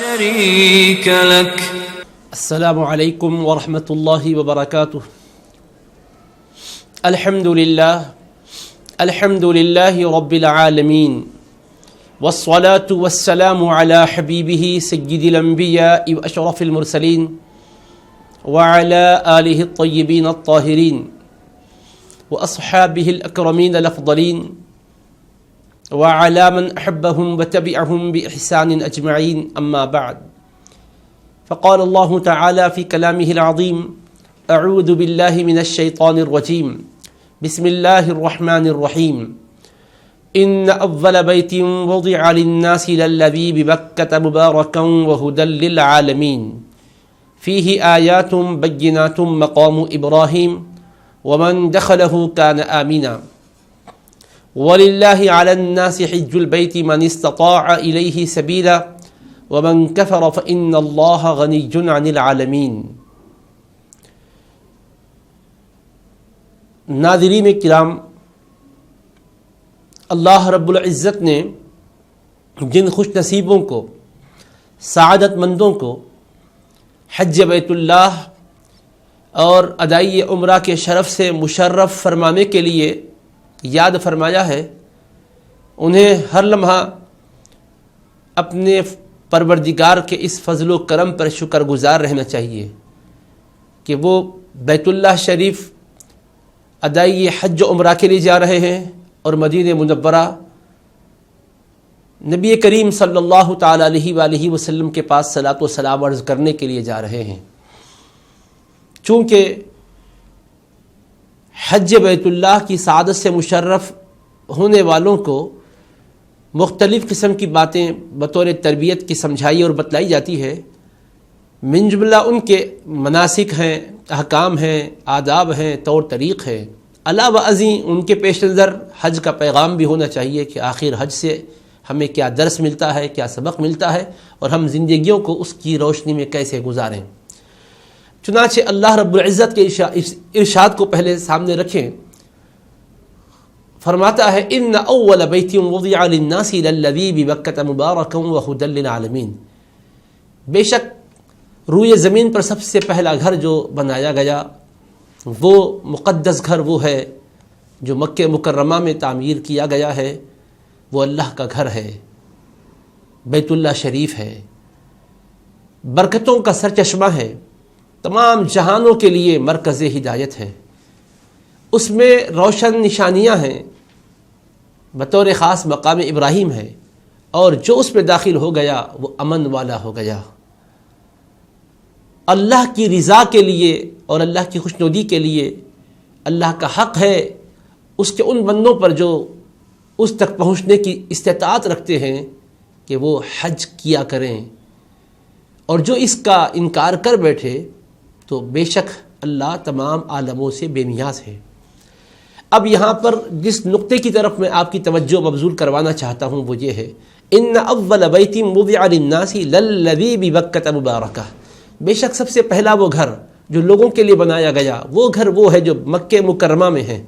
شريك لك. السلام علیکم ورحمۃ اللہ وبرکاتہ. الحمد للہ رب العالمین والصلاة والسلام على حبیبہ سید الانبیاء واشرف المرسلین وعلى آلہ الطیبین الطاہرین واصحابہ الاکرمین الافضلین وعلى من احبهم وتبعهم بإحسان اجمعین. اما بعد، فقال الله تعالى في كلامه العظيم: أعوذ بالله من الشيطان الرجيم، بسم الله الرحمن الرحيم. إن أول بيت وضع للناس للذي ببكة مباركا وهدى للعالمين فيه آيات بينات مقام إبراهيم ومن دخله كان آمنا ولله على الناس حج البيت من استطاع إليه سبيلا ومن كفر فإن الله غني عن العالمين. ناظرین کرام، اللہ رب العزت نے جن خوش نصیبوں کو، سعادت مندوں کو حج بیت اللہ اور ادائی عمرہ کے شرف سے مشرف فرمانے کے لیے یاد فرمایا ہے، انہیں ہر لمحہ اپنے پروردگار کے اس فضل و کرم پر شکر گزار رہنا چاہیے کہ وہ بیت اللہ شریف ادائی حج و عمرہ کے لیے جا رہے ہیں اور مدینہ منورہ نبی کریم صلی اللہ تعالیٰ علیہ وآلہ وسلم کے پاس صلاۃ و سلام عرض کرنے کے لیے جا رہے ہیں. چونکہ حج بیت اللہ کی سعادت سے مشرف ہونے والوں کو مختلف قسم کی باتیں بطور تربیت کی سمجھائی اور بتلائی جاتی ہے. من جملہ ان کے مناسک ہیں، احکام ہیں، آداب ہیں، طور طریق ہے. علاوہ ازیں ان کے پیش نظر حج کا پیغام بھی ہونا چاہیے کہ آخر حج سے ہمیں کیا درس ملتا ہے، کیا سبق ملتا ہے، اور ہم زندگیوں کو اس کی روشنی میں کیسے گزاریں. چنانچہ اللہ رب العزت کے ارشاد کو پہلے سامنے رکھیں. فرماتا ہے: ان اول بیت وضع للناس للذی ببکۃ مبارکا وہدی للعالمین. بے شک روئے زمین پر سب سے پہلا گھر جو بنایا گیا، وہ مقدس گھر وہ ہے جو مکہ مکرمہ میں تعمیر کیا گیا ہے. وہ اللہ کا گھر ہے، بیت اللہ شریف ہے، برکتوں کا سرچشمہ ہے، تمام جہانوں کے لیے مرکز ہدایت ہے. اس میں روشن نشانیاں ہیں، بطور خاص مقام ابراہیم ہے، اور جو اس میں داخل ہو گیا وہ امن والا ہو گیا. اللہ کی رضا کے لیے اور اللہ کی خوشنودی کے لیے اللہ کا حق ہے اس کے ان بندوں پر جو اس تک پہنچنے کی استطاعت رکھتے ہیں کہ وہ حج کیا کریں، اور جو اس کا انکار کر بیٹھے تو بے شک اللہ تمام عالموں سے بے نیاز ہے. اب یہاں پر جس نقطے کی طرف میں آپ کی توجہ مبذول کروانا چاہتا ہوں وہ یہ ہے: ان اول بیت وضع للناس للذی ببکۃ مبارکہ. بے شک سب سے پہلا وہ گھر جو لوگوں کے لیے بنایا گیا، وہ گھر وہ ہے جو مکہ مکرمہ میں ہے.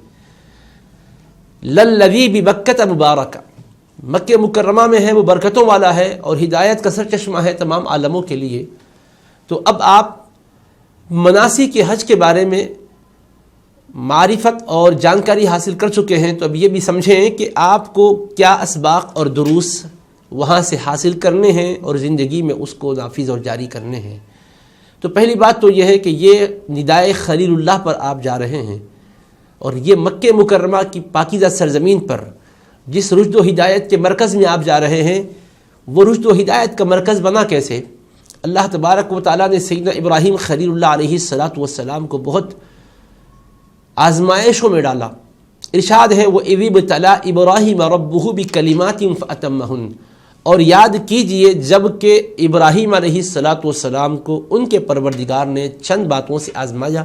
للذی ببکۃ مبارکہ، مکہ مکرمہ میں ہے، وہ برکتوں والا ہے اور ہدایت کا سرچشمہ ہے تمام عالموں کے لیے. تو اب آپ مناسک حج کے بارے میں معرفت اور جانکاری حاصل کر چکے ہیں، تو اب یہ بھی سمجھیں کہ آپ کو کیا اسباق اور دروس وہاں سے حاصل کرنے ہیں اور زندگی میں اس کو نافذ اور جاری کرنے ہیں. تو پہلی بات تو یہ ہے کہ یہ ندائے خلیل اللہ پر آپ جا رہے ہیں، اور یہ مکہ مکرمہ کی پاکیزہ سرزمین پر جس رشد و ہدایت کے مرکز میں آپ جا رہے ہیں، وہ رشد و ہدایت کا مرکز بنا کیسے؟ اللہ تبارک و تعالیٰ نے سیدنا ابراہیم خلیل اللہ علیہ السلام کو بہت آزمائشوں میں ڈالا. ارشاد ہے: وَإِذِ ابْتَلَىٰ إِبْرَاهِيمَ رَبُّهُ بِكَلِمَاتٍ فَأَتَمَّهُنَّ. اور یاد کیجئے جب کہ ابراہیم علیہ السلام کو ان کے پروردگار نے چند باتوں سے آزمایا،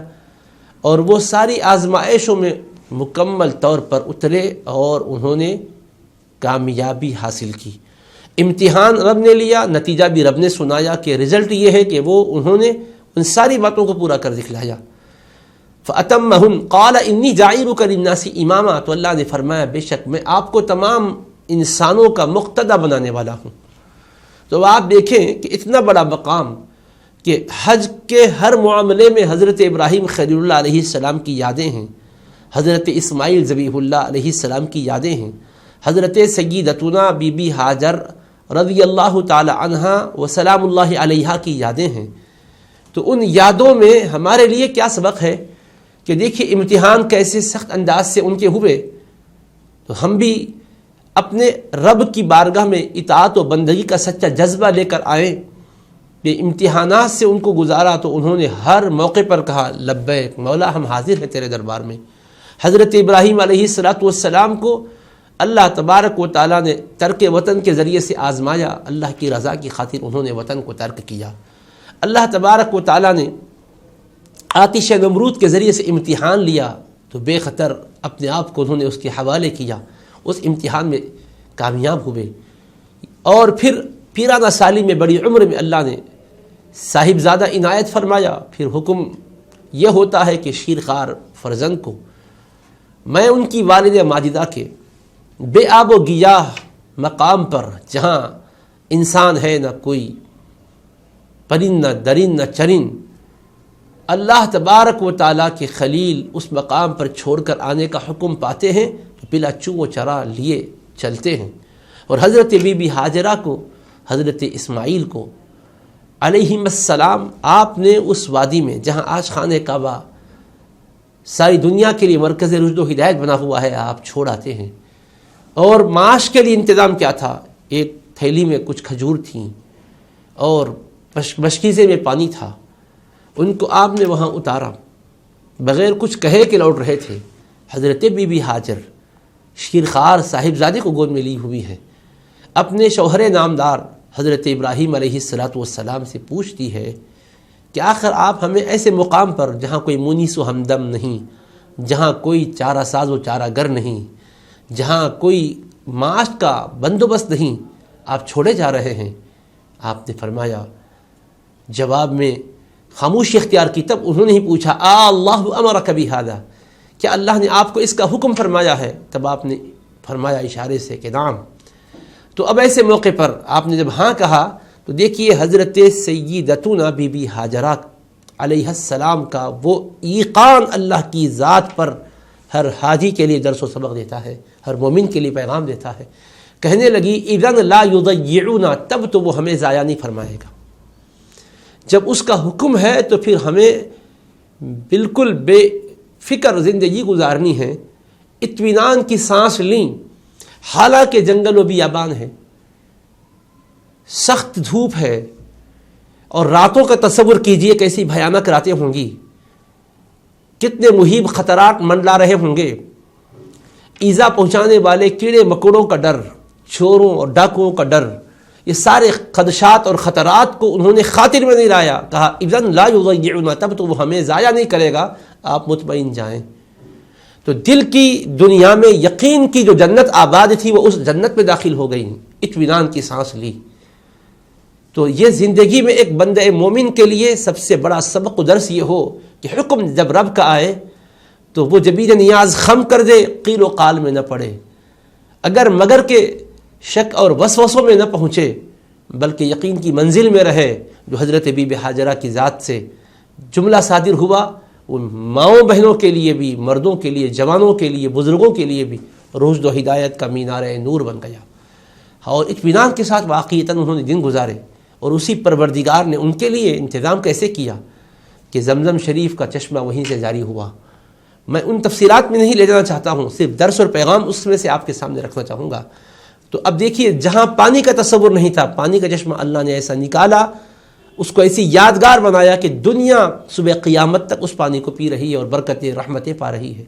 اور وہ ساری آزمائشوں میں مکمل طور پر اترے اور انہوں نے کامیابی حاصل کی. امتحان رب نے لیا، نتیجہ بھی رب نے سنایا کہ رزلٹ یہ ہے کہ انہوں نے ان ساری باتوں کو پورا کر دکھلایا. فَأَتَمَّهُنْ قَالَ إِنِّي جَاعِلُكَ لِلنَّاسِ إِمَامًا. تو اللہ نے فرمایا بے شک میں آپ کو تمام انسانوں کا مقتدی بنانے والا ہوں. تو آپ دیکھیں کہ اتنا بڑا مقام کہ حج کے ہر معاملے میں حضرت ابراہیم خلیل اللہ علیہ السلام کی یادیں ہیں، حضرت اسماعیل ذبیح اللہ علیہ السلام کی یادیں ہیں، حضرت سیدتنا بی بی ہاجر رضی اللہ تعالی عنہا و سلام اللہ علیہا کی یادیں ہیں۔ تو ان یادوں میں ہمارے لیے کیا سبق ہے کہ دیکھیے امتحان کیسے سخت انداز سے ان کے ہوئے، تو ہم بھی اپنے رب کی بارگاہ میں اطاعت و بندگی کا سچا جذبہ لے کر آئیں۔ یہ امتحانات سے ان کو گزارا تو انہوں نے ہر موقع پر کہا لبیک مولا، ہم حاضر ہیں تیرے دربار میں۔ حضرت ابراہیم علیہ السلام کو اللہ تبارک و تعالیٰ نے ترک وطن کے ذریعے سے آزمایا، اللہ کی رضا کی خاطر انہوں نے وطن کو ترک کیا۔ اللہ تبارک و تعالیٰ نے آتش نمرود کے ذریعے سے امتحان لیا تو بے خطر اپنے آپ کو انہوں نے اس کے حوالے کیا، اس امتحان میں کامیاب ہوئے۔ اور پھر پیرانہ سالی میں بڑی عمر میں اللہ نے صاحبزادہ عنایت فرمایا۔ پھر حکم یہ ہوتا ہے کہ شیرخوار فرزند کو میں ان کی والد ماجدہ کے بے آب و گیاہ مقام پر، جہاں انسان ہے نہ کوئی پرند نہ درند نہ چرند، اللہ تبارک و تعالیٰ کے خلیل اس مقام پر چھوڑ کر آنے کا حکم پاتے ہیں تو بلا چو و چرا لیے چلتے ہیں۔ اور حضرت بی بی ہاجرہ کو، حضرت اسماعیل کو علیہم السلام، آپ نے اس وادی میں جہاں آج خانہ کعبہ ساری دنیا کے لیے مرکز رشد و ہدایت بنا ہوا ہے، آپ چھوڑ آتے ہیں۔ اور معاش کے لیے انتظام کیا تھا؟ ایک تھیلی میں کچھ کھجور تھیں اور مشکیزے میں پانی تھا، ان کو آپ نے وہاں اتارا، بغیر کچھ کہے کہ لوٹ رہے تھے۔ حضرت بی بی ہاجر شیرخوار صاحبزادے کو گود میں لی ہوئی ہے، اپنے شوہر نامدار حضرت ابراہیم علیہ السلام سے پوچھتی ہے کہ آخر آپ ہمیں ایسے مقام پر جہاں کوئی مونس و ہمدم نہیں، جہاں کوئی چارہ ساز و چارہ گر نہیں، جہاں کوئی معاش کا بندوبست نہیں، آپ چھوڑے جا رہے ہیں۔ آپ نے فرمایا، جواب میں خاموشی اختیار کی، تب انہوں نے ہی پوچھا اللہ امرک بہذا، کیا اللہ نے آپ کو اس کا حکم فرمایا ہے؟ تب آپ نے فرمایا اشارے سے کہ نعم۔ تو اب ایسے موقع پر آپ نے جب ہاں کہا تو دیکھیے حضرت سیدتنا بی بی ہاجرہ علیہ السلام کا وہ ایقان اللہ کی ذات پر ہر حاجی کے لیے درس و سبق دیتا ہے، ہر مومن کے لیے پیغام دیتا ہے۔ کہنے لگی اذن لا یضیعنا، تب تو وہ ہمیں ضائع نہیں فرمائے گا۔ جب اس کا حکم ہے تو پھر ہمیں بالکل بے فکر زندگی گزارنی ہے، اطمینان کی سانس لیں، حالانکہ جنگل و بیابان ہے، سخت دھوپ ہے، اور راتوں کا تصور کیجئے کیسی بھیانک راتیں ہوں گی، کتنے مہیب خطرات منڈلا رہے ہوں گے، ایذا پہنچانے والے کیڑے مکوڑوں کا ڈر، چوروں اور ڈاکوؤں کا ڈر، یہ سارے خدشات اور خطرات کو انہوں نے خاطر میں نہیں لایا، کہا اذن لا یضیعنا، تب تو وہ ہمیں ضائع نہیں کرے گا، آپ مطمئن جائیں۔ تو دل کی دنیا میں یقین کی جو جنت آباد تھی وہ اس جنت میں داخل ہو گئی، اطمینان کی سانس لی۔ تو یہ زندگی میں ایک بندہ مومن کے لیے سب سے بڑا سبق و درس یہ ہو کہ حکم جب رب کا آئے تو وہ جبین نیاز خم کر دے، قیل و قال میں نہ پڑے، اگر مگر کے شک اور وسوسوں میں نہ پہنچے، بلکہ یقین کی منزل میں رہے۔ جو حضرت بی بی ہاجرہ کی ذات سے جملہ صادر ہوا وہ ماؤں بہنوں کے لیے بھی، مردوں کے لیے، جوانوں کے لیے، بزرگوں کے لیے بھی رشد و ہدایت کا مینار نور بن گیا، اور اطمینان کے ساتھ واقعتاً انہوں نے دن گزارے۔ اور اسی پروردگار نے ان کے لیے انتظام کیسے کیا کہ زمزم شریف کا چشمہ وہیں سے جاری ہوا۔ میں ان تفصیلات میں نہیں لے جانا چاہتا ہوں، صرف درس اور پیغام اس میں سے آپ کے سامنے رکھنا چاہوں گا۔ تو اب دیکھیے، جہاں پانی کا تصور نہیں تھا، پانی کا چشمہ اللہ نے ایسا نکالا، اس کو ایسی یادگار بنایا کہ دنیا صبح قیامت تک اس پانی کو پی رہی ہے اور برکتیں رحمتیں پا رہی ہے۔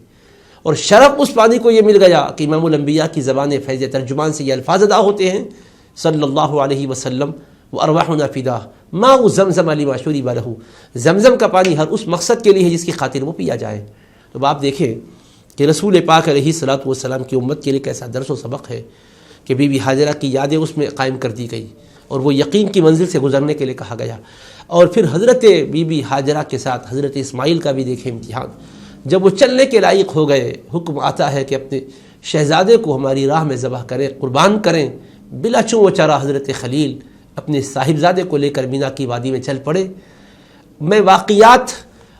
اور شرف اس پانی کو یہ مل گیا کہ امام الانبیاء کی زبان فیض ترجمان سے یہ الفاظ ادا ہوتے ہیں صلی اللہ علیہ وسلم، وارواحنا فداہ ماء زمزم لما شرب لہ، زمزم کا پانی ہر اس مقصد کے لیے ہے جس کی خاطر وہ پیا جائے۔ تو آپ دیکھیں کہ رسول پاک علیہ الصلوۃ والسلام کی امت کے لیے کیسا درس و سبق ہے کہ بی بی ہاجرہ کی یادیں اس میں قائم کر دی گئی اور وہ یقین کی منزل سے گزرنے کے لیے کہا گیا۔ اور پھر حضرت بی بی ہاجرہ کے ساتھ حضرت اسماعیل کا بھی دیکھیں امتحان، جب وہ چلنے کے لائق ہو گئے، حکم آتا ہے کہ اپنے شہزادے کو ہماری راہ میں ذبح کریں، قربان کریں، بلا چوں و چرا حضرت خلیل اپنے صاحبزادے کو لے کر مینا کی وادی میں چل پڑے۔ میں واقعات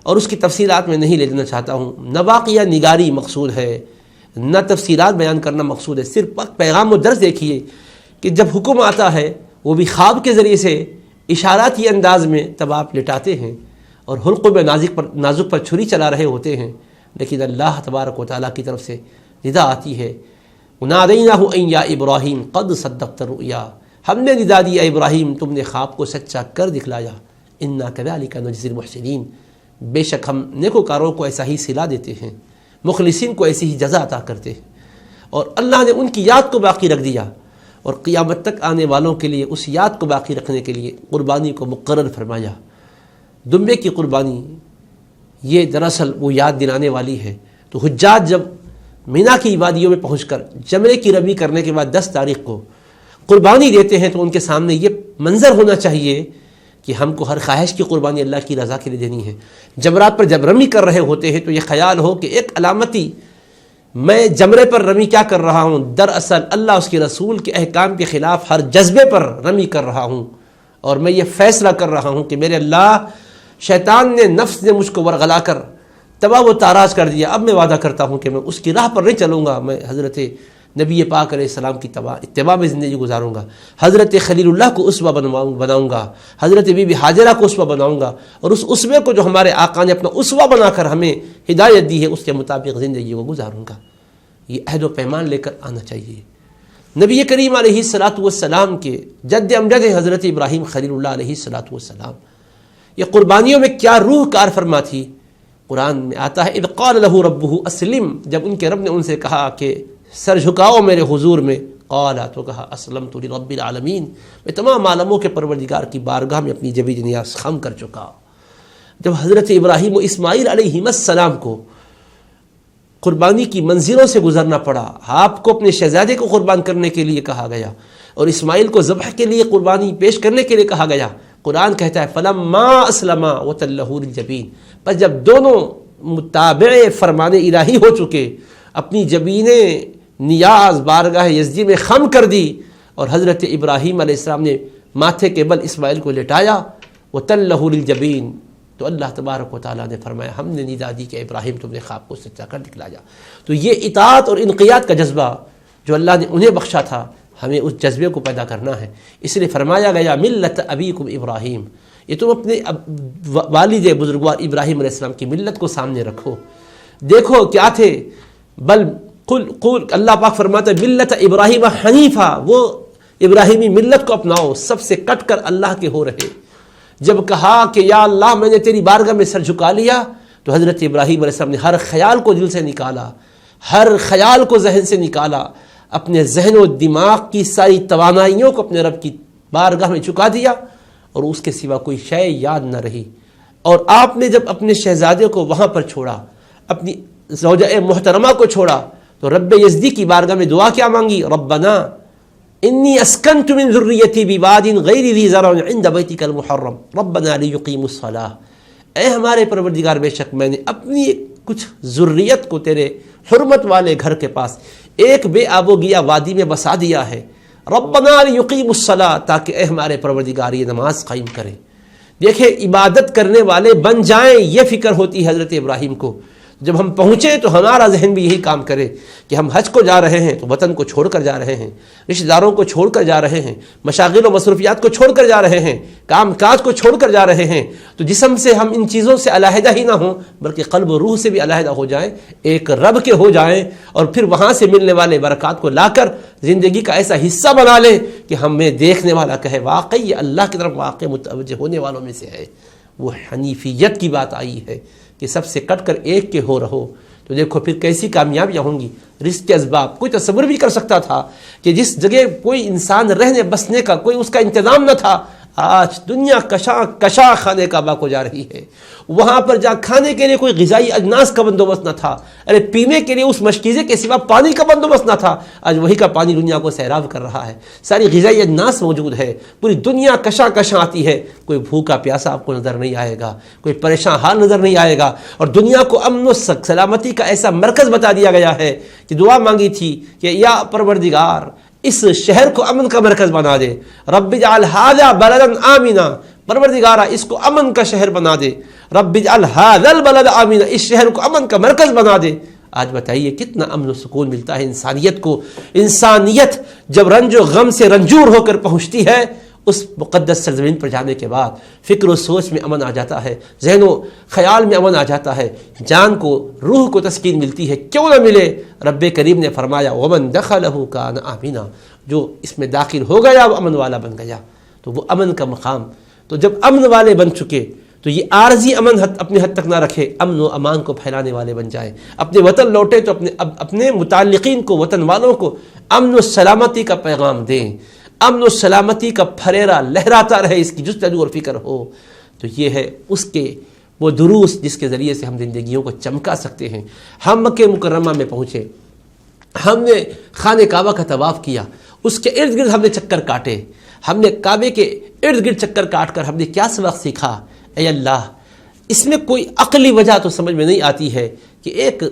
اور اس کی تفصیلات میں نہیں لے جانا چاہتا ہوں، نہ واقعہ نگاری مقصود ہے نہ تفصیلات بیان کرنا مقصود ہے، صرف پیغام و درس دیکھیے کہ جب حکم آتا ہے وہ بھی خواب کے ذریعے سے اشاراتی انداز میں، تب آپ لٹاتے ہیں اور حلقوں میں نازک پر چھری چلا رہے ہوتے ہیں، لیکن اللہ تبارک و تعالیٰ کی طرف سے ندا آتی ہے، نادیناہ ان یا ابراہیم قد صدقت الرؤیا، ہم نے ندا دی اے ابراہیم تم نے خواب کو سچا کر دکھلایا، انا کذالک نجزی المحسنین، بے شک ہم نیکوکاروں کو ایسا ہی صلہ دیتے ہیں، مخلصین کو ایسی ہی جزا عطا کرتے ہیں۔ اور اللہ نے ان کی یاد کو باقی رکھ دیا اور قیامت تک آنے والوں کے لیے اس یاد کو باقی رکھنے کے لیے قربانی کو مقرر فرمایا۔ دمبے کی قربانی یہ دراصل وہ یاد دلانے والی ہے۔ تو حجاج جب مینا کی وادیوں میں پہنچ کر جمرے کی رمی کرنے کے بعد 10 تاریخ کو قربانی دیتے ہیں تو ان کے سامنے یہ منظر ہونا چاہیے کہ ہم کو ہر خواہش کی قربانی اللہ کی رضا کے لیے دینی ہے۔ جمرات پر جب رمی کر رہے ہوتے ہیں تو یہ خیال ہو کہ ایک علامتی میں جمرے پر رمی کیا کر رہا ہوں، دراصل اللہ اس کے رسول کے احکام کے خلاف ہر جذبے پر رمی کر رہا ہوں، اور میں یہ فیصلہ کر رہا ہوں کہ میرے اللہ شیطان نے، نفس نے مجھ کو ورغلا کر تباہ و تاراج کر دیا، اب میں وعدہ کرتا ہوں کہ میں اس کی راہ پر نہیں چلوں گا، میں حضرت نبی پاک علیہ السلام کی اتباع میں زندگی گزاروں گا، حضرت خلیل اللہ کو اسوہ بناؤں گا، حضرت بی بی حاجرہ کو اسوہ بناؤں گا، اور اس اسوے کو جو ہمارے آقا نے اپنا اسوہ بنا کر ہمیں ہدایت دی ہے اس کے مطابق زندگی کو گزاروں گا۔ یہ عہد و پیمان لے کر آنا چاہیے۔ نبی کریم علیہ الصلاۃ والسلام کے جد امجد حضرت ابراہیم خلیل اللہ علیہ الصلاۃ والسلام، یہ قربانیوں میں کیا روح کار فرما تھی۔ قرآن میں آتا ہے اذ قال له ربه اسلم، جب ان کے رب نے ان سے کہا کہ سر جھکاؤ میرے حضور میں، قال تو کہا اسلمت لرب العالمین، میں تمام عالموں کے پروردگار کی بارگاہ میں اپنی جبی نیاز خم کر چکا۔ جب حضرت ابراہیم و اسماعیل علیہ السلام کو قربانی کی منزلوں سے گزرنا پڑا، آپ کو اپنے شہزادے کو قربان کرنے کے لیے کہا گیا اور اسماعیل کو ذبح کے لیے قربانی پیش کرنے کے لیے کہا گیا، قرآن کہتا ہے فلما اسلما وتلہ للجبین، پس جب دونوں متابع فرمان الہی ہو چکے، اپنی جبینیں نیاز بارگاہ یزدی میں خم کر دی، اور حضرت ابراہیم علیہ السلام نے ماتھے کے بل اسماعیل کو لٹایا، وتلہ للجبین، تو اللہ تبارک و تعالیٰ نے فرمایا ہم نے ندا دی کہ ابراہیم تم نے خواب کو سچا کر دکھلایا۔ تو یہ اطاعت اور انقیاد کا جذبہ جو اللہ نے انہیں بخشا تھا، ہمیں اس جذبے کو پیدا کرنا ہے۔ اس لیے فرمایا گیا ملت ابیکم ابراہیم، یہ تم اپنے والد بزرگوار ابراہیم علیہ السلام کی ملت کو سامنے رکھو، دیکھو کیا تھے، بل قل اللہ پاک فرماتا ہے ملت ابراہیم حنیفہ، وہ ابراہیمی ملت کو اپناؤ، سب سے کٹ کر اللہ کے ہو رہے۔ جب کہا کہ یا اللہ میں نے تیری بارگاہ میں سر جھکا لیا، تو حضرت ابراہیم علیہ السلام نے ہر خیال کو دل سے نکالا، ہر خیال کو ذہن سے نکالا، اپنے ذہن و دماغ کی ساری توانائیوں کو اپنے رب کی بارگاہ میں چکا دیا، اور اس کے سوا کوئی شے یاد نہ رہی۔ اور آپ نے جب اپنے شہزادے کو وہاں پر چھوڑا، اپنی زوجہ محترمہ کو چھوڑا، تو رب یزدی کی بارگاہ میں دعا کیا مانگی، ربنا انی اسکنت من ذریتی بواد غیر ذی زرع عند بیتک المحرم ربنا لیقیموا الصلاۃ، اے ہمارے پروردگار بے شک میں نے اپنی کچھ ذریت کو تیرے حرمت والے گھر کے پاس ایک بے آب و گیا وادی میں بسا دیا ہے، ربنا لیقیموا الصلاۃ، تاکہ اے ہمارے پروردگار یہ نماز قائم کریں۔ دیکھیں عبادت کرنے والے بن جائیں، یہ فکر ہوتی ہے حضرت ابراہیم کو۔ جب ہم پہنچے تو ہمارا ذہن بھی یہی کام کرے کہ ہم حج کو جا رہے ہیں تو وطن کو چھوڑ کر جا رہے ہیں، رشتہ داروں کو چھوڑ کر جا رہے ہیں، مشاغل و مصروفیات کو چھوڑ کر جا رہے ہیں، کام کاج کو چھوڑ کر جا رہے ہیں، تو جسم سے ہم ان چیزوں سے علیحدہ ہی نہ ہوں بلکہ قلب و روح سے بھی علیحدہ ہو جائیں، ایک رب کے ہو جائیں، اور پھر وہاں سے ملنے والے برکات کو لا کر زندگی کا ایسا حصہ بنا لیں کہ ہمیں دیکھنے والا کہے واقعی یہ اللہ کی طرف واقع متوجہ ہونے والوں میں سے ہے۔ وہ حنیفیت کی بات آئی ہے کہ سب سے کٹ کر ایک کے ہو رہو، تو دیکھو پھر کیسی کامیابیاں ہوں گی۔ رزق کے اسباب کوئی تصور بھی کر سکتا تھا کہ جس جگہ کوئی انسان رہنے بسنے کا کوئی اس کا انتظام نہ تھا، آج دنیا کشا خانے کعبہ کو جا رہی ہے، وہاں پر جا کھانے کے لیے کوئی غذائی اجناس کا بندوبست نہ تھا، ارے پینے کے لیے اس مشکیزے کے سوا پانی کا بندوبست نہ تھا، آج وہی کا پانی دنیا کو سیراب کر رہا ہے، ساری غذائی اجناس موجود ہے، پوری دنیا کشا آتی ہے، کوئی بھوکا پیاسا آپ کو نظر نہیں آئے گا، کوئی پریشان حال نظر نہیں آئے گا، اور دنیا کو امن و سلامتی کا ایسا مرکز بتا دیا گیا ہے کہ دعا مانگی تھی کہ یا پروردگار اس شہر کو امن کا مرکز بنا دے. رب اجعل ھذا بلدا آمنا، پروردگارا اس کو امن کا شہر بنا دے. رب اجعل ھذا البلد آمنا، اس شہر کو امن کا مرکز بنا دے. آج بتائیے کتنا امن و سکون ملتا ہے انسانیت کو. انسانیت جب رنج و غم سے رنجور ہو کر پہنچتی ہے، اس مقدس سرزمین پر جانے کے بعد فکر و سوچ میں امن آ جاتا ہے، ذہن و خیال میں امن آ جاتا ہے، جان کو روح کو تسکین ملتی ہے. کیوں نہ ملے؟ رب کریم نے فرمایا ومن دخلہ کان آمنا، جو اس میں داخل ہو گیا وہ امن والا بن گیا. تو وہ امن کا مقام، تو جب امن والے بن چکے تو یہ عارضی امن اپنے حد تک نہ رکھے، امن و امان کو پھیلانے والے بن جائیں. اپنے وطن لوٹے تو اپنے متعلقین کو، وطن والوں کو امن و سلامتی کا پیغام دیں، امن و سلامتی کا پھریرا لہراتا رہے، اس کی جستجو اور فکر ہو. تو یہ ہے اس کے وہ دروس جس کے ذریعے سے ہم زندگیوں کو چمکا سکتے ہیں. ہم مکہ مکرمہ میں پہنچے، ہم نے خانہ کعبہ کا طواف کیا، اس کے ارد گرد ہم نے چکر کاٹے، ہم نے کعبے کے ارد گرد چکر کاٹ کر ہم نے کیا سبق سیکھا؟ اے اللہ، اس میں کوئی عقلی وجہ تو سمجھ میں نہیں آتی ہے کہ ایک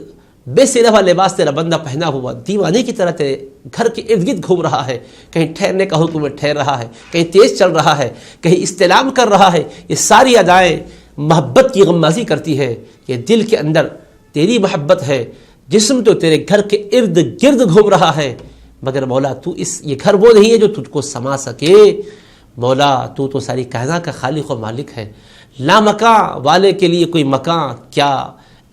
بے سلوا لباس تیرا بندہ پہنا ہوا دیوانے کی طرح تیرے گھر کے ارد گرد گھوم رہا ہے، کہیں ٹھہرنے کا حکم میں ٹھہر رہا ہے، کہیں تیز چل رہا ہے، کہیں استلام کر رہا ہے. یہ ساری ادائیں محبت کی غمازی کرتی ہے کہ دل کے اندر تیری محبت ہے، جسم تو تیرے گھر کے ارد گرد گھوم رہا ہے، مگر مولا تو یہ گھر وہ نہیں ہے جو تجھ کو سما سکے. مولا تو ساری کائنات کا خالق و مالک ہے. لا مکان والے کے لیے کوئی مکان کیا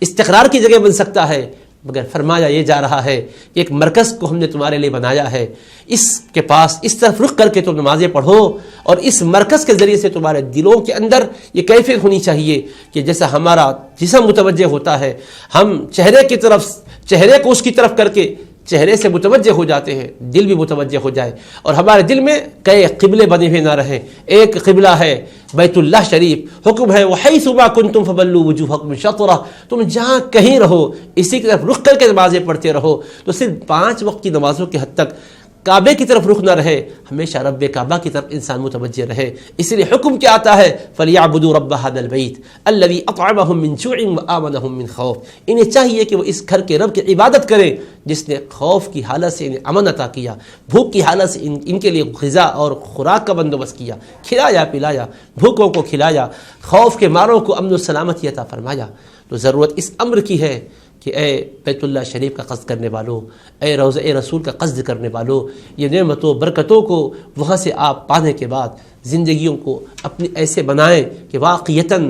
استقرار کی جگہ بن سکتا ہے، مگر فرمایا یہ جا رہا ہے کہ ایک مرکز کو ہم نے تمہارے لیے بنایا ہے، اس کے پاس اس طرف رخ کر کے تم نمازیں پڑھو، اور اس مرکز کے ذریعے سے تمہارے دلوں کے اندر یہ کیفیت ہونی چاہیے کہ جیسا ہمارا جسم متوجہ ہوتا ہے، ہم چہرے کو اس کی طرف کر کے چہرے سے متوجہ ہو جاتے ہیں، دل بھی متوجہ ہو جائے، اور ہمارے دل میں کئی قبلے بنے ہوئے نہ رہیں. ایک قبلہ ہے بیت اللہ شریف، حکم ہے وَحَيْثُ مَا كُنْتُمْ فَوَلُّوا وُجُوهَكُمْ شَطْرَهُ، تم جہاں کہیں رہو اسی کی طرف رخ کر کے نمازیں پڑھتے رہو. تو صرف 5 وقت کی نمازوں کے حد تک کعبے کی طرف رخ نہ رہے، ہمیشہ رب کعبہ کی طرف انسان متوجہ رہے. اس لیے حکم کیا آتا ہے فَلْيَعْبُدُوا رَبَّ هَذَا الْبَيْتِ الَّذِي أَطْعَمَهُم مِّن جُوعٍ وَآمَنَهُم مِّن خَوْفٍ. انہیں چاہیے کہ وہ اس گھر کے رب کی عبادت کریں جس نے خوف کی حالت سے انہیں امن عطا کیا، بھوک کی حالت سے ان کے لیے غذا اور خوراک کا بندوبست کیا، کھلایا پلایا، بھوکوں کو کھلایا، خوف کے ماروں کو امن و سلامتی عطا فرمایا. تو ضرورت اس امر کی ہے کہ اے بیت اللہ شریف کا قصد کرنے والوں، اے روضہ رسول کا قصد کرنے والوں، یہ نعمتوں برکتوں کو وہاں سے آپ پانے کے بعد زندگیوں کو اپنی ایسے بنائیں کہ واقعتاً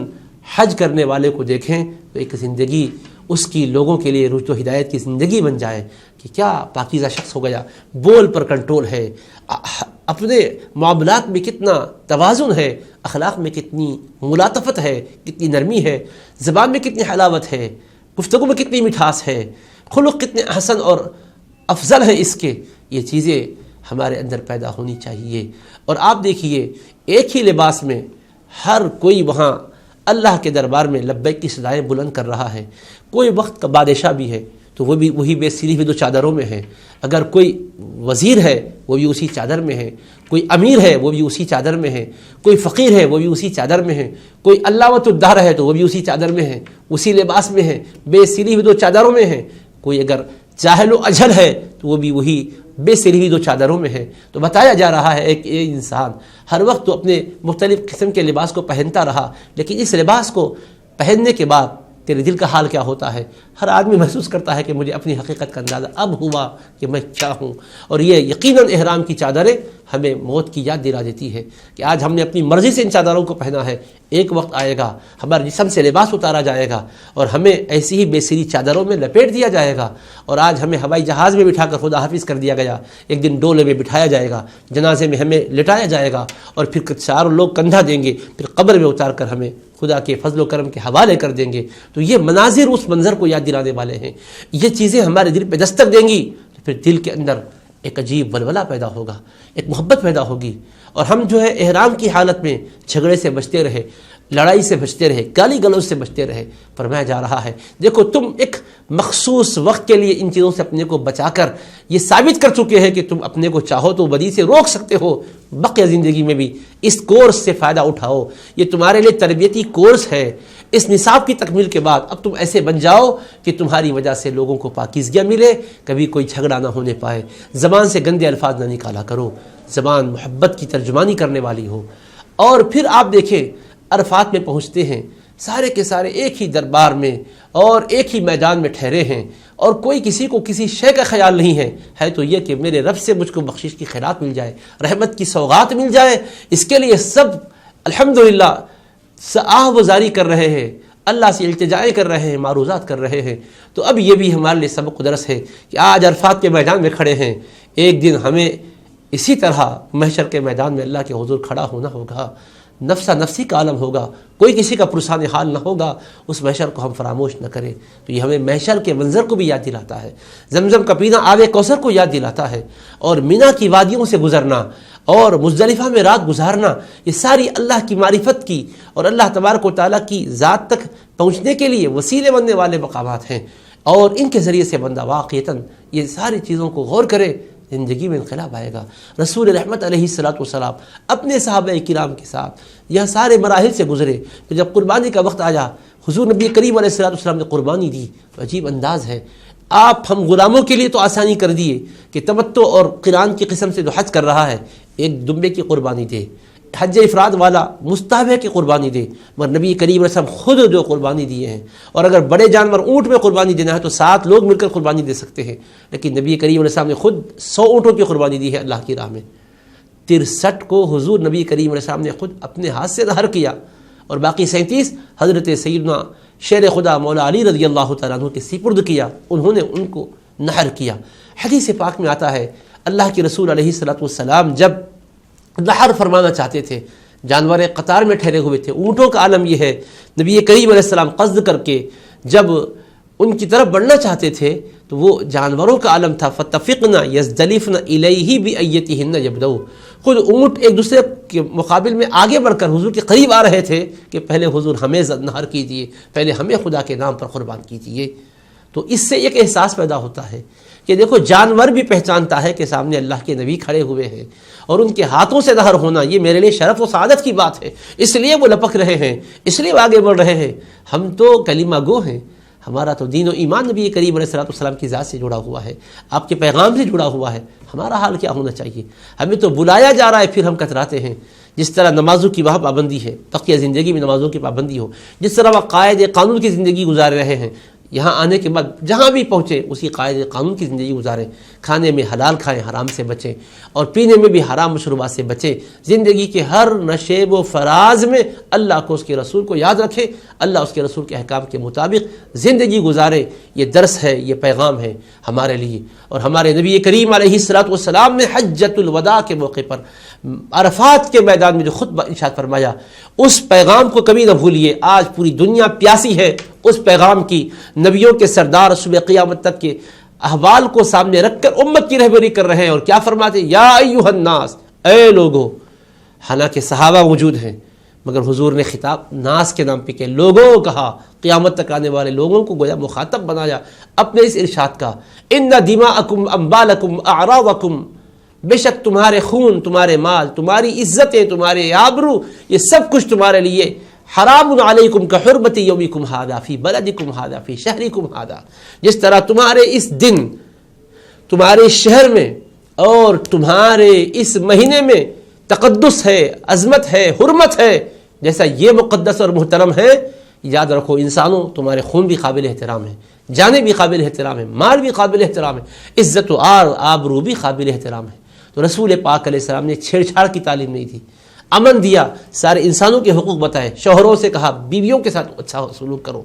حج کرنے والے کو دیکھیں تو ایک زندگی اس کی لوگوں کے لیے رشد و ہدایت کی زندگی بن جائے کہ کیا پاکیزہ شخص ہو گیا، بول پر کنٹرول ہے، اپنے معاملات میں کتنا توازن ہے، اخلاق میں کتنی ملاطفت ہے، کتنی نرمی ہے، زبان میں کتنی حلاوت ہے، گفتگو میں کتنی مٹھاس ہے، خلق کتنے احسن اور افضل ہیں اس کے. یہ چیزیں ہمارے اندر پیدا ہونی چاہیے. اور آپ دیکھیے ایک ہی لباس میں ہر کوئی وہاں اللہ کے دربار میں لبیک کی صدائیں بلند کر رہا ہے. کوئی وقت کا بادشاہ بھی ہے تو وہ بھی وہی بے سلی ہوئی 2 چادروں میں ہے، اگر کوئی وزیر ہے وہ بھی اسی چادر میں ہے، کوئی امیر ہے وہ بھی اسی چادر میں ہے، کوئی فقیر ہے وہ بھی اسی چادر میں ہے، کوئی علامت الدہر ہے تو وہ بھی اسی چادر میں ہے، اسی لباس میں ہے، بے سلی ہوئی 2 چادروں میں ہے. کوئی اگر جاہل و اجہل ہے تو وہ بھی وہی بے سلی ہوئی 2 چادروں میں ہے. تو بتایا جا رہا ہے ایک انسان ہر وقت تو اپنے مختلف قسم کے لباس کو پہنتا رہا، لیکن اس لباس کو پہننے کے بعد تیرے دل کا حال کیا ہوتا ہے؟ ہر آدمی محسوس کرتا ہے کہ مجھے اپنی حقیقت کا اندازہ اب ہوا کہ میں کیا ہوں. اور یہ یقیناً احرام کی چادریں ہمیں موت کی یاد دلا دیتی ہے کہ آج ہم نے اپنی مرضی سے ان چادروں کو پہنا ہے، ایک وقت آئے گا ہمارے جسم سے لباس اتارا جائے گا اور ہمیں ایسی ہی بے سری چادروں میں لپیٹ دیا جائے گا. اور آج ہمیں ہوائی جہاز میں بٹھا کر خدا حافظ کر دیا گیا، ایک دن ڈولے میں بٹھایا جائے گا، جنازے میں ہمیں لٹایا جائے گا، اور پھر 4 لوگ کندھا دیں گے، پھر قبر میں اتار کر ہمیں خدا کے فضل و کرم کے حوالے کر دیں گے. تو یہ مناظر اس منظر کو یاد دلانے والے ہیں. یہ چیزیں ہمارے دل پہ دستک دیں گی تو پھر دل کے اندر ایک عجیب ولولہ پیدا ہوگا، ایک محبت پیدا ہوگی. اور ہم جو ہے احرام کی حالت میں جھگڑے سے بچتے رہے، لڑائی سے بچتے رہے، گالی گلوچ سے بچتے رہے. فرمایا جا رہا ہے دیکھو تم ایک مخصوص وقت کے لیے ان چیزوں سے اپنے کو بچا کر یہ ثابت کر چکے ہیں کہ تم اپنے کو چاہو تو بدی سے روک سکتے ہو، بقیہ زندگی میں بھی اس کورس سے فائدہ اٹھاؤ. یہ تمہارے لیے تربیتی کورس ہے. اس نصاب کی تکمیل کے بعد اب تم ایسے بن جاؤ کہ تمہاری وجہ سے لوگوں کو پاکیزگیاں ملے, کبھی کوئی جھگڑا نہ ہونے پائے. زبان سے گندے الفاظ نہ نکالا کرو, زبان محبت کی ترجمانی کرنے والی ہو. اور پھر آپ دیکھیں عرفات میں پہنچتے ہیں, سارے کے سارے ایک ہی دربار میں اور ایک ہی میدان میں ٹھہرے ہیں, اور کوئی کسی کو کسی شے کا خیال نہیں ہے تو یہ کہ میرے رب سے مجھ کو بخشش کی خیرات مل جائے, رحمت کی سوغات مل جائے. اس کے لیے سب الحمدللہ آہ و زاری کر رہے ہیں, اللہ سے التجائیں کر رہے ہیں, معروضات کر رہے ہیں. تو اب یہ بھی ہمارے لیے سبق و درس ہے کہ آج عرفات کے میدان میں کھڑے ہیں, ایک دن ہمیں اسی طرح محشر کے میدان میں اللہ کے حضور کھڑا ہونا ہوگا. نفسا نفسی کا عالم ہوگا, کوئی کسی کا پرسان حال نہ ہوگا. اس محشر کو ہم فراموش نہ کریں. تو یہ ہمیں محشر کے منظر کو بھی یاد دلاتا ہے, زمزم کا پینا آب کوثر کو یاد دلاتا ہے, اور مینا کی وادیوں سے گزرنا اور مزدلفہ میں رات گزارنا, یہ ساری اللہ کی معرفت کی اور اللہ تبارک و تعالیٰ کی ذات تک پہنچنے کے لیے وسیلے بننے والے مقامات ہیں. اور ان کے ذریعے سے بندہ واقعتاً یہ ساری چیزوں کو غور کرے, زندگی میں انقلاب آئے گا. رسول رحمت علیہ السلام اپنے صحابہ کرام کے ساتھ یہ سارے مراحل سے گزرے. تو جب قربانی کا وقت آیا, حضور نبی کریم علیہ السلام نے قربانی دی. تو عجیب انداز ہے, آپ ہم غلاموں کے لیے تو آسانی کر دیے کہ تمتع اور قران کی قسم سے جو حج کر رہا ہے ایک دمبے کی قربانی دے, حج افراد والا مستحب ہے کہ قربانی دے, مگر نبی کریم علیہ السلام خود جو قربانی دیے ہیں. اور اگر بڑے جانور اونٹ میں قربانی دینا ہے تو 7 لوگ مل کر قربانی دے سکتے ہیں, لیکن نبی کریم علیہ السلام نے خود 100 اونٹوں کی قربانی دی ہے اللہ کی راہ میں. 63 کو حضور نبی کریم علیہ السلام نے خود اپنے ہاتھ سے نہر کیا, اور باقی 37 حضرت سیدنا شیر خدا مولا علی رضی اللہ تعالیٰ عنہ کے سپرد کیا, انہوں نے ان کو نہر کیا. حدیث پاک میں آتا ہے اللہ کے رسول علیہ السلام جب نحر فرمانا چاہتے تھے, جانور قطار میں ٹھہرے ہوئے تھے, اونٹوں کا عالم یہ ہے, نبی کریم علیہ السلام قصد کر کے جب ان کی طرف بڑھنا چاہتے تھے تو وہ جانوروں کا عالم تھا. فتفقنا یزدلفن الیہ بایتہن یبدؤ, خود اونٹ ایک دوسرے کے مقابل میں آگے بڑھ کر حضور کے قریب آ رہے تھے کہ پہلے حضور ہمیں نحر کیجیے, پہلے ہمیں خدا کے نام پر قربان کیجیے. تو اس سے ایک احساس پیدا ہوتا ہے کہ دیکھو جانور بھی پہچانتا ہے کہ سامنے اللہ کے نبی کھڑے ہوئے ہیں, اور ان کے ہاتھوں سے نہر ہونا یہ میرے لیے شرف و سعادت کی بات ہے, اس لیے وہ لپک رہے ہیں, اس لیے وہ آگے بڑھ رہے ہیں. ہم تو کلمہ گو ہیں, ہمارا تو دین و ایمان نبی کریم علیہ السلام کی ذات سے جڑا ہوا ہے, آپ کے پیغام سے جڑا ہوا ہے. ہمارا حال کیا ہونا چاہیے؟ ہمیں تو بلایا جا رہا ہے, پھر ہم کتراتے ہیں. جس طرح نمازوں کی وہاں پابندی ہے, بقیہ زندگی میں نمازوں کی پابندی ہو, جس طرح وہ قائد قانون کی زندگی گزار رہے ہیں, یہاں آنے کے بعد جہاں بھی پہنچے اسی قائد قانون کی زندگی گزاریں. کھانے میں حلال کھائیں, حرام سے بچیں, اور پینے میں بھی حرام مشروبات سے بچیں. زندگی کے ہر نشیب و فراز میں اللہ کو, اس کے رسول کو یاد رکھیں, اللہ اس کے رسول کے احکام کے مطابق زندگی گزاریں. یہ درس ہے, یہ پیغام ہے ہمارے لیے. اور ہمارے نبی کریم علیہ السلام نے حجۃ الوداع کے موقع پر عرفات کے میدان میں جو خطبہ ارشاد فرمایا, اس پیغام کو کبھی نہ بھولیے. آج پوری دنیا پیاسی ہے اس پیغام کی. نبیوں کے سردار صبح قیامت تک کے احوال کو سامنے رکھ کر امت کی رہبری کر رہے ہیں, اور کیا فرماتے ہیں؟ یا ایھا الناس, اے لوگو. حالانکہ صحابہ موجود ہیں مگر حضور نے خطاب ناس کے نام پہ کہ لوگوں کہا, قیامت تک آنے والے لوگوں کو گویا مخاطب بنایا اپنے اس ارشاد کا. ان دماءکم اموالکم اعراضکم, بے شک تمہارے خون, تمہارے مال, تمہاری عزتیں, تمہارے آبرو, یہ سب کچھ تمہارے لیے حرام علیکم کحرمت یومکم ھذا فی بلدکم ھذا فی شہرکم ھذا, جس طرح تمہارے اس دن, تمہارے شہر میں اور تمہارے اس مہینے میں تقدس ہے, عظمت ہے, حرمت ہے, جیسا یہ مقدس اور محترم ہے. یاد رکھو انسانوں, تمہارے خون بھی قابل احترام ہے, جانیں بھی قابل احترام ہے, مال بھی قابل احترام ہے, عزت و آبرو بھی قابل احترام ہے. تو رسول پاک علیہ السلام نے چھیڑ چھاڑ کی تعلیم نہیں دی, امن دیا, سارے انسانوں کے حقوق بتائے. شوہروں سے کہا بیویوں کے ساتھ اچھا سلوک کرو,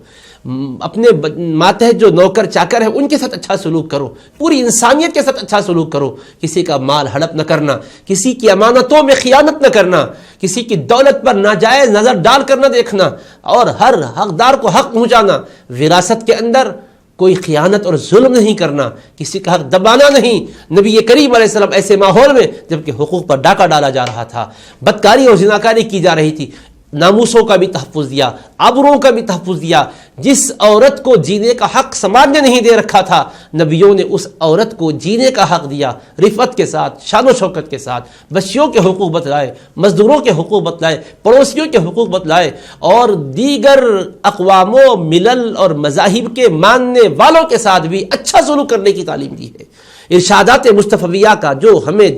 اپنے ماتحت جو نوکر چاکر ہیں ان کے ساتھ اچھا سلوک کرو, پوری انسانیت کے ساتھ اچھا سلوک کرو. کسی کا مال ہڑپ نہ کرنا, کسی کی امانتوں میں خیانت نہ کرنا, کسی کی دولت پر ناجائز نظر ڈال کر نہ دیکھنا, اور ہر حقدار کو حق پہنچانا. وراثت کے اندر کوئی خیانت اور ظلم نہیں کرنا, کسی کا حق دبانا نہیں. نبی کریم علیہ السلام ایسے ماحول میں جبکہ حقوق پر ڈاکہ ڈالا جا رہا تھا, بدکاری اور زناکاری کی جا رہی تھی, ناموسوں کا بھی تحفظ دیا, آبروؤں کا بھی تحفظ دیا, جس عورت کو جینے کا حق سماج نے نہیں دے رکھا تھا، نبیوں نے اس عورت کو جینے کا حق دیا، رفعت کے ساتھ، شان و شوکت کے ساتھ، بچیوں کے حقوق بتلائے، مزدوروں کے حقوق بتلائے، پڑوسیوں کے حقوق بتلائے، اور دیگر اقوام و ملل اور مذاہب کے ماننے والوں کے ساتھ بھی اچھا سلوک کرنے کی تعلیم دی ہے۔ ارشادات مصطفیہ کا جو ہمیں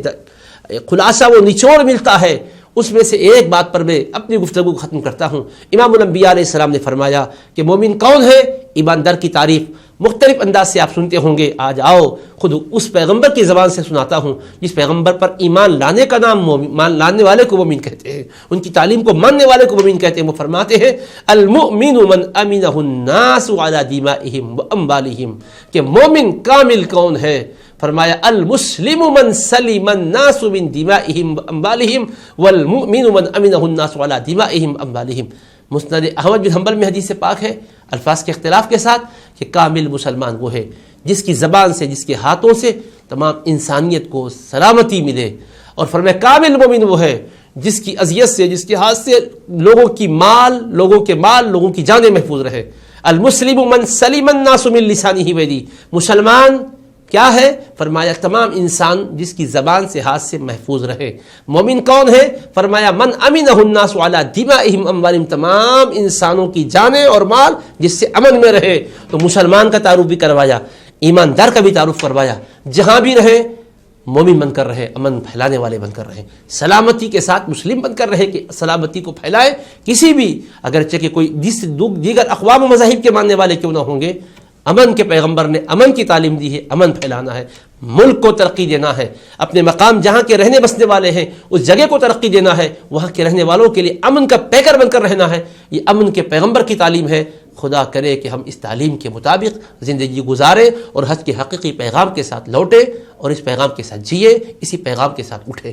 خلاصہ و نچوڑ ملتا ہے، اس میں سے ایک بات پر میں اپنی گفتگو ختم کرتا ہوں۔ امام الانبیاء علیہ السلام نے فرمایا کہ مومن کون ہے؟ ایماندار کی تعریف مختلف انداز سے آپ سنتے ہوں گے، آج آؤ خود اس پیغمبر کی زبان سے سناتا ہوں جس پیغمبر پر ایمان لانے کا نام ایمان لانے والے کو مومن کہتے ہیں، ان کی تعلیم کو ماننے والے کو مومن کہتے ہیں۔ وہ فرماتے ہیں المؤمن من امنہ الناس علی دمائہم واموالہم، کہ مومن کامل کون ہے؟ فرمایا المسلم من سلم الناس من دمائہم واموالہم والمؤمن من امنہ الناس علی دمائہم واموالہم۔ مسند احمد بن حنبل میں حدیث پاک ہے الفاظ کے اختلاف کے ساتھ کہ کامل مسلمان وہ ہے جس کی زبان سے، جس کے ہاتھوں سے تمام انسانیت کو سلامتی ملے، اور فرمایا کامل مومن وہ ہے جس کی اذیت سے، جس کے ہاتھ سے لوگوں کے مال، لوگوں کی جانیں محفوظ رہے۔ المسلم من سلم الناس من لسانہ ویدی، مسلمان کیا ہے؟ فرمایا تمام انسان جس کی زبان سے، ہاتھ سے محفوظ رہے۔ مومن کون ہے؟ فرمایا من امنہ الناس علی دمائہم واموالہم، تمام انسانوں کی جانیں اور مال جس سے امن میں رہے۔ تو مسلمان کا تعارف بھی کروایا، ایماندار کا بھی تعارف کروایا، جہاں بھی رہے مومن بن کر رہے، امن پھیلانے والے بن کر رہے، سلامتی کے ساتھ مسلم بن کر رہے کہ سلامتی کو پھیلائے۔ کسی بھی اگرچہ کہ کوئی دیگر اقوام و مذاہب کے ماننے والے کیوں نہ ہوں گے، امن کے پیغمبر نے امن کی تعلیم دی ہے، امن پھیلانا ہے، ملک کو ترقی دینا ہے، اپنے مقام جہاں کے رہنے بسنے والے ہیں اس جگہ کو ترقی دینا ہے، وہاں کے رہنے والوں کے لیے امن کا پیکر بن کر رہنا ہے۔ یہ امن کے پیغمبر کی تعلیم ہے۔ خدا کرے کہ ہم اس تعلیم کے مطابق زندگی گزاریں اور حج کے حقیقی پیغام کے ساتھ لوٹیں اور اس پیغام کے ساتھ جیے، اسی پیغام کے ساتھ اٹھیں۔